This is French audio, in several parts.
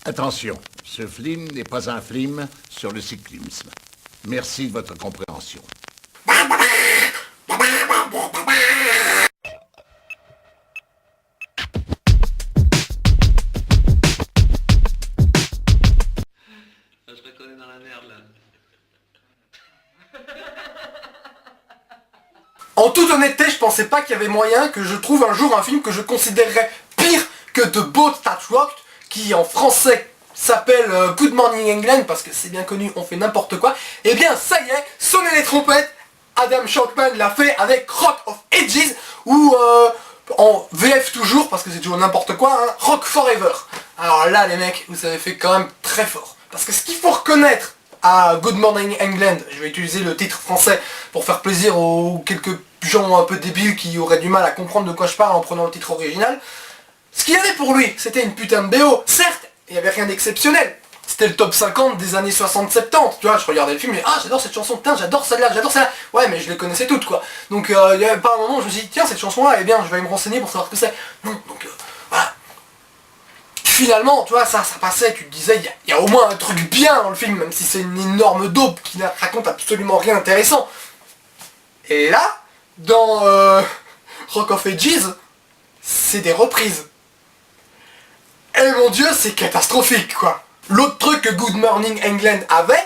Attention, ce film n'est pas un film sur le cyclisme. Merci de votre compréhension. Je me reconnais dans la merde là. En toute honnêteté, je pensais pas qu'il y avait moyen que je trouve un jour un film que je considérerais pire que The Boat That Rocked, qui en français s'appelle Good Morning England, parce que c'est bien connu, on fait n'importe quoi. Et bien ça y est, sonnez les trompettes, Adam Shankman l'a fait avec Rock of Ages, ou en VF toujours, parce que c'est toujours n'importe quoi, hein, Rock Forever. Alors là les mecs, vous avez fait quand même très fort. Parce que ce qu'il faut reconnaître à Good Morning England, je vais utiliser le titre français pour faire plaisir aux quelques gens un peu débiles qui auraient du mal à comprendre de quoi je parle en prenant le titre original. Ce qu'il y avait pour lui, c'était une putain de BO. Certes, il n'y avait rien d'exceptionnel. C'était le top 50 des années 60-70. Tu vois, je regardais le film et ah, j'adore cette chanson, putain, j'adore celle-là, j'adore celle-là. Ouais, mais je les connaissais toutes, quoi. Donc, il n'y avait pas un moment où je me suis dit, tiens, cette chanson-là, eh bien, je vais me renseigner pour savoir ce que c'est. Non, donc, voilà. Finalement, tu vois, ça passait, tu te disais, il y a au moins un truc bien dans le film, même si c'est une énorme dope qui ne raconte absolument rien d'intéressant. Et là, dans Rock of Ages, c'est des reprises. Et mon dieu, c'est catastrophique, quoi. L'autre truc que Good Morning England avait,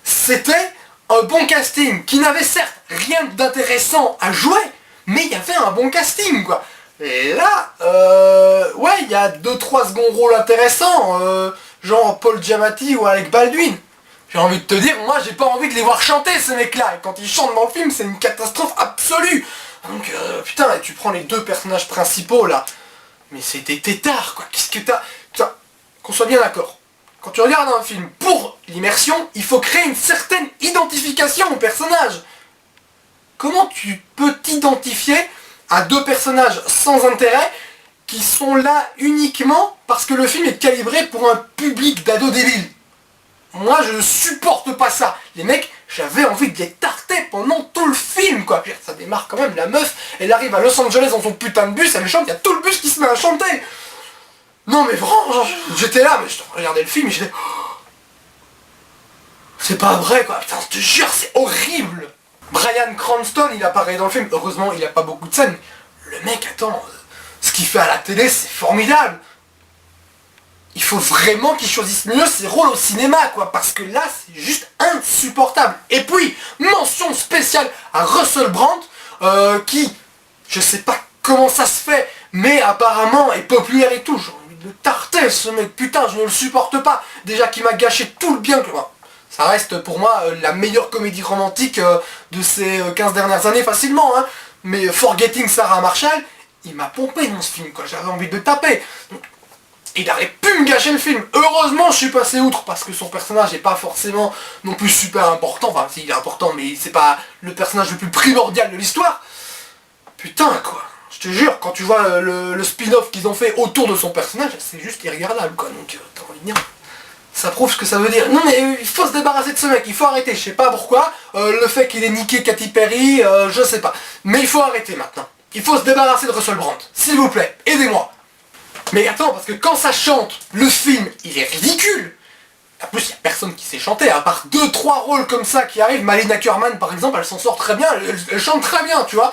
c'était un bon casting, qui n'avait certes rien d'intéressant à jouer, mais il y avait un bon casting, quoi. Et là, ouais, il y a 2-3 seconds rôles intéressants, genre Paul Giamatti ou Alec Baldwin. J'ai envie de te dire, moi j'ai pas envie de les voir chanter ces mecs-là, et quand ils chantent dans le film, c'est une catastrophe absolue. Donc, putain, et tu prends les deux personnages principaux, là, mais c'est des têtards, quoi. Qu'est-ce que t'as... Putain, qu'on soit bien d'accord. Quand tu regardes un film pour l'immersion, il faut créer une certaine identification au personnage. Comment tu peux t'identifier à deux personnages sans intérêt qui sont là uniquement parce que le film est calibré pour un public d'ados débiles? Moi je ne supporte pas ça. Les mecs, j'avais envie de les tarter pendant tout le film, quoi. Ça démarre quand même, la meuf, elle arrive à Los Angeles dans son putain de bus, elle chante, il y a tout le bus qui se met à chanter. Non mais vraiment, j'étais là, mais je regardais le film et j'étais... C'est pas vrai, quoi. Putain, je te jure, c'est horrible. Bryan Cranston, il apparaît dans le film. Heureusement, il a pas beaucoup de scènes. Le mec, attends, ce qu'il fait à la télé, c'est formidable. Il faut vraiment qu'il choisisse mieux ses rôles au cinéma, quoi, parce que là, c'est juste insupportable. Et puis, mention spéciale à Russell Brand, qui, je sais pas comment ça se fait, mais apparemment est populaire et tout. J'ai envie de le tarter, ce mec, putain, je ne le supporte pas. Déjà qu'il m'a gâché tout le bien que moi. Ça reste pour moi la meilleure comédie romantique de ces 15 dernières années facilement, hein. Mais Forgetting Sarah Marshall, il m'a pompé dans ce film, quoi, j'avais envie de le taper. Donc, il aurait pu me gâcher le film. Heureusement, je suis passé outre, parce que son personnage n'est pas forcément non plus super important. Enfin, si, il est important, mais c'est pas le personnage le plus primordial de l'histoire. Putain, quoi. Je te jure, quand tu vois le spin-off qu'ils ont fait autour de son personnage, c'est juste irregardable, quoi. Donc, t'as envie de dire... Ça prouve ce que ça veut dire. Non mais il faut se débarrasser de ce mec, il faut arrêter, je sais pas pourquoi. Le fait qu'il ait niqué Katy Perry, je sais pas. Mais il faut arrêter maintenant. Il faut se débarrasser de Russell Brand. S'il vous plaît, aidez-moi. Mais attends, parce que quand ça chante, le film, il est ridicule. En plus, il n'y a personne qui sait chanter, à part 2-3 rôles comme ça qui arrivent. Malina Kerman, par exemple, elle s'en sort très bien, elle chante très bien, tu vois.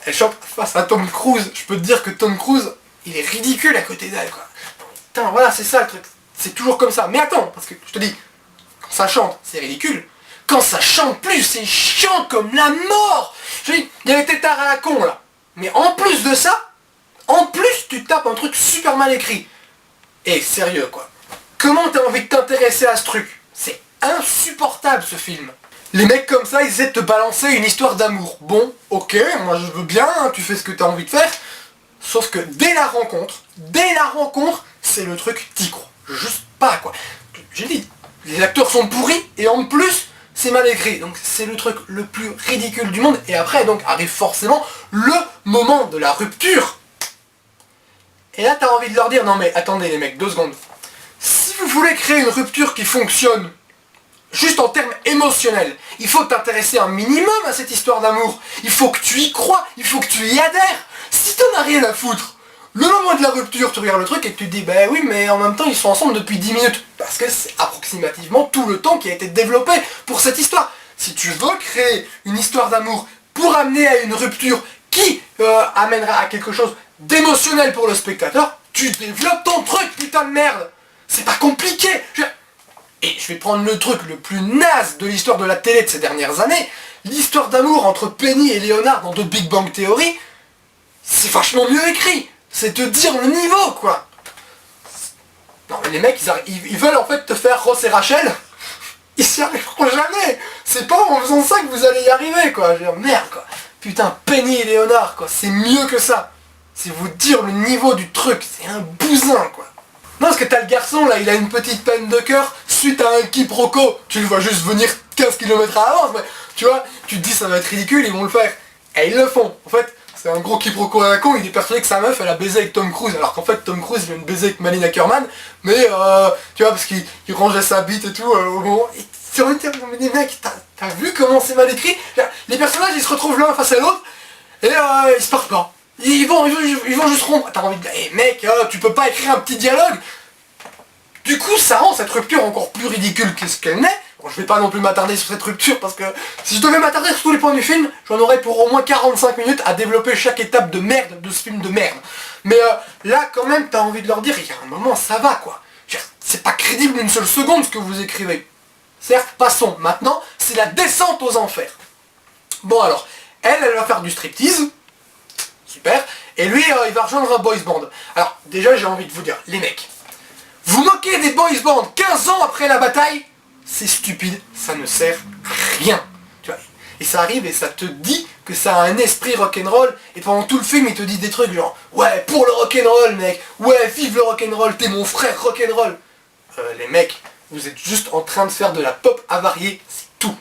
Elle chante face à Tom Cruise. Je peux te dire que Tom Cruise, il est ridicule à côté d'elle, quoi. Putain, voilà, c'est ça le truc. C'est toujours comme ça. Mais attends, parce que je te dis, quand ça chante, c'est ridicule. Quand ça chante plus, c'est chiant comme la mort. Je te dis, il y avait tétard à la con, là. Mais en plus de ça, en plus, tu tapes un truc super mal écrit. Et sérieux, quoi. Comment t'as envie de t'intéresser à ce truc? C'est insupportable, ce film. Les mecs comme ça, ils essaient de te balancer une histoire d'amour. Bon, ok, moi je veux bien, hein, tu fais ce que t'as envie de faire. Sauf que dès la rencontre, c'est le truc, t'y crois. Juste pas, quoi. J'ai dit, les acteurs sont pourris, et en plus, c'est mal écrit. Donc c'est le truc le plus ridicule du monde. Et après, donc, arrive forcément le moment de la rupture. Et là, t'as envie de leur dire, non mais attendez les mecs, 2 secondes. Si vous voulez créer une rupture qui fonctionne, juste en termes émotionnels, il faut t'intéresser un minimum à cette histoire d'amour. Il faut que tu y crois, il faut que tu y adhères. Si t'en as rien à foutre Le moment de la rupture, tu regardes le truc et tu te dis, bah oui, mais en même temps, ils sont ensemble depuis 10 minutes. Parce que c'est approximativement tout le temps qui a été développé pour cette histoire. Si tu veux créer une histoire d'amour pour amener à une rupture qui amènera à quelque chose d'émotionnel pour le spectateur, tu développes ton truc, putain de merde. C'est pas compliqué. Et je vais prendre le truc le plus naze de l'histoire de la télé de ces dernières années. L'histoire d'amour entre Penny et Leonard dans The Big Bang Theory, c'est vachement mieux écrit. C'est te dire le niveau, quoi. Non mais les mecs, ils veulent en fait te faire Ross et Rachel. Ils s'y arriveront jamais. C'est pas en faisant ça que vous allez y arriver, quoi. Je veux dire, merde, quoi. Putain, Penny et Leonard, quoi. C'est mieux que ça. C'est vous dire le niveau du truc. C'est un bousin, quoi. Non, parce que t'as le garçon, là, il a une petite peine de cœur suite à un quiproquo. Tu le vois juste venir 15 km à l'avance, mais tu vois, tu te dis ça va être ridicule, ils vont le faire. Et ils le font. En fait, c'est un gros quiproquo à la con, il est persuadé que sa meuf, elle a baisé avec Tom Cruise, alors qu'en fait, Tom Cruise, il a une baisé avec Malin Ackerman, mais tu vois, parce qu'il rangeait sa bite et tout, au moment... Et sur le terme, mais les mecs, t'as vu comment c'est mal écrit? Les personnages, ils se retrouvent l'un face à l'autre, et ils se parlent pas. Ils vont juste rompre. T'as envie de dire, hey, mec, tu peux pas écrire un petit dialogue? Du coup, ça rend cette rupture encore plus ridicule que ce qu'elle n'est. Bon, je vais pas non plus m'attarder sur cette rupture, parce que si je devais m'attarder sur tous les points du film, j'en aurais pour au moins 45 minutes à développer chaque étape de merde de ce film de merde. Mais là, quand même, t'as envie de leur dire, il y a un moment, ça va, quoi. C'est pas crédible une seule seconde ce que vous écrivez. Certes, passons. Maintenant, c'est la descente aux enfers. Bon alors, elle va faire du striptease. Super. Et lui, il va rejoindre un boys band. Alors, déjà, j'ai envie de vous dire, les mecs, vous moquez des boys bands 15 ans après la bataille, c'est stupide, ça ne sert à rien. Tu vois. Et ça arrive et ça te dit que ça a un esprit rock'n'roll, et pendant tout le film, il te dit des trucs genre, ouais, pour le rock'n'roll, mec, ouais, vive le rock'n'roll, t'es mon frère rock'n'roll. Les mecs, vous êtes juste en train de faire de la pop avariée, c'est tout.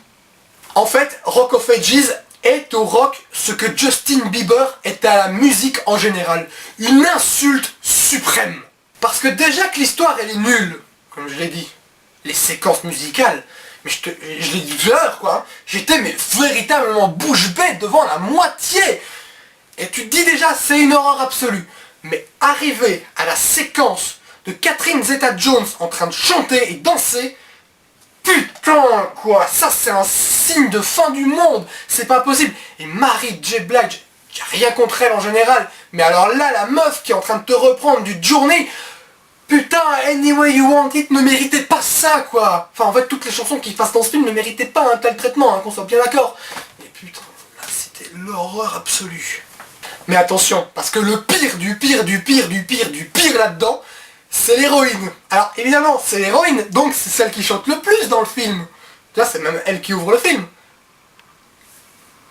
En fait, Rock of Ages est au rock ce que Justin Bieber est à la musique en général. Une insulte suprême. Parce que déjà que l'histoire elle est nulle, comme je l'ai dit. Les séquences musicales, mais je l'ai dit tout à l'heure, quoi. J'étais mais véritablement bouche bée devant la moitié. Et tu te dis déjà, c'est une horreur absolue. Mais arriver à la séquence de Catherine Zeta-Jones en train de chanter et danser, putain, quoi, ça c'est un signe de fin du monde, c'est pas possible. Et Mary J. Blige, j'ai rien contre elle en général, mais alors là, la meuf qui est en train de te reprendre du Journey, putain, Anyway You Want It ne méritait pas ça, quoi. Enfin, en fait, toutes les chansons qui passent dans ce film ne méritaient pas un tel traitement, hein, qu'on soit bien d'accord. Mais putain, là, c'était l'horreur absolue. Mais attention, parce que le pire du pire du pire du pire du pire là-dedans, c'est l'héroïne. Alors évidemment, c'est l'héroïne, donc c'est celle qui chante le plus dans le film. Là, c'est même elle qui ouvre le film.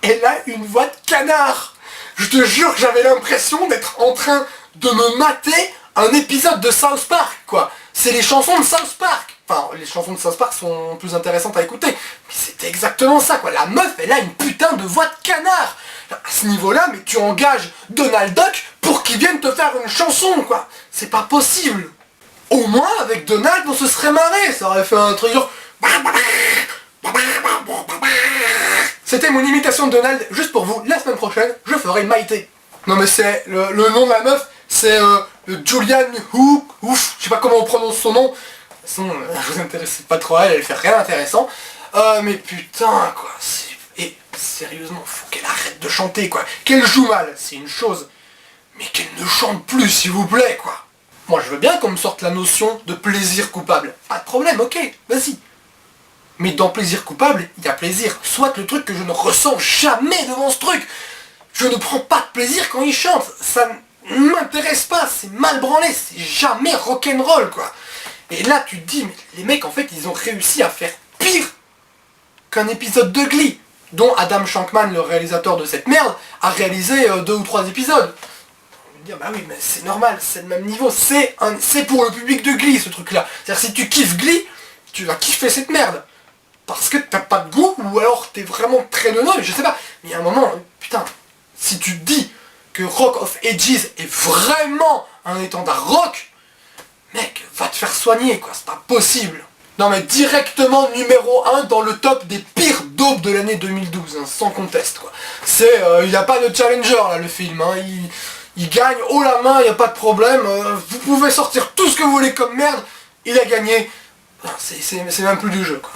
Elle a une voix de canard. Je te jure que j'avais l'impression d'être en train de me mater un épisode de South Park, quoi. C'est les chansons de South Park. Enfin, les chansons de South Park sont plus intéressantes à écouter. Mais c'était exactement ça, quoi. La meuf, elle a une putain de voix de canard. À ce niveau-là, mais tu engages Donald Duck pour qu'il vienne te faire une chanson, quoi. C'est pas possible. Au moins, avec Donald, on se serait marré. Ça aurait fait un truc genre... C'était mon imitation de Donald, juste pour vous. La semaine prochaine, je ferai Maïté. Non mais c'est... Le nom de la meuf, c'est Julianne Ouf, je sais pas comment on prononce son nom. De toute façon, je vous intéresse pas trop à elle, elle fait rien d'intéressant. Mais putain, quoi. Et sérieusement, faut qu'elle arrête de chanter, quoi. Qu'elle joue mal, c'est une chose. Mais qu'elle ne chante plus, s'il vous plaît, quoi. Moi, je veux bien qu'on me sorte la notion de plaisir coupable. Pas de problème, ok, vas-y. Mais dans plaisir coupable, il y a plaisir. Soit le truc que je ne ressens jamais devant ce truc. Je ne prends pas de plaisir quand il chante. Ça ne m'intéresse pas, c'est mal branlé, c'est jamais rock'n'roll, quoi. Et là, tu te dis, mais les mecs, en fait, ils ont réussi à faire pire qu'un épisode de Glee, dont Adam Shankman, le réalisateur de cette merde, a réalisé 2 ou 3 épisodes. On va dire, bah oui, mais c'est normal, c'est le même niveau, c'est pour le public de Glee, ce truc-là. C'est-à-dire, si tu kiffes Glee, tu vas kiffer cette merde. Parce que t'as pas de goût, ou alors t'es vraiment très neuneux, je sais pas. Mais il y a un moment, putain, si tu te dis que Rock of Ages est vraiment un étendard rock, mec, va te faire soigner, quoi, c'est pas possible. Non mais directement numéro 1 dans le top des pires daubes de l'année 2012, hein, sans conteste, quoi. C'est, il n'y a pas de challenger, là, le film, hein, il gagne haut la main, il n'y a pas de problème, vous pouvez sortir tout ce que vous voulez comme merde, il a gagné. C'est même plus du jeu, quoi.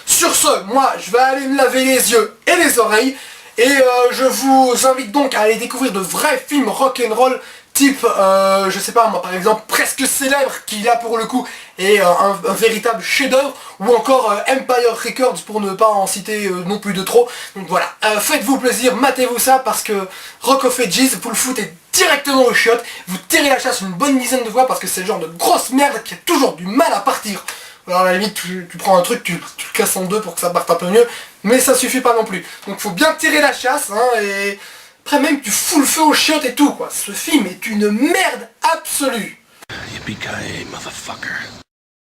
Sur ce, moi, je vais aller me laver les yeux et les oreilles, et je vous invite donc à aller découvrir de vrais films rock'n'roll, type, je sais pas moi, par exemple, Presque Célèbre, qui là pour le coup est un véritable chef-d'œuvre, ou encore Empire Records, pour ne pas en citer non plus de trop. Donc voilà, faites-vous plaisir, matez-vous ça, parce que Rock of Ages, vous le foutez directement au chiottes, vous tirez la chasse une bonne dizaine de fois, parce que c'est le genre de grosse merde qui a toujours du mal à partir. Alors à la limite, tu prends un truc, tu le casses en deux pour que ça parte un peu mieux, mais ça suffit pas non plus. Donc faut bien tirer la chasse, hein, et après même tu fous le feu aux chiottes et tout, quoi. Ce film est une merde absolue. Yippee-ki-yay, motherfucker.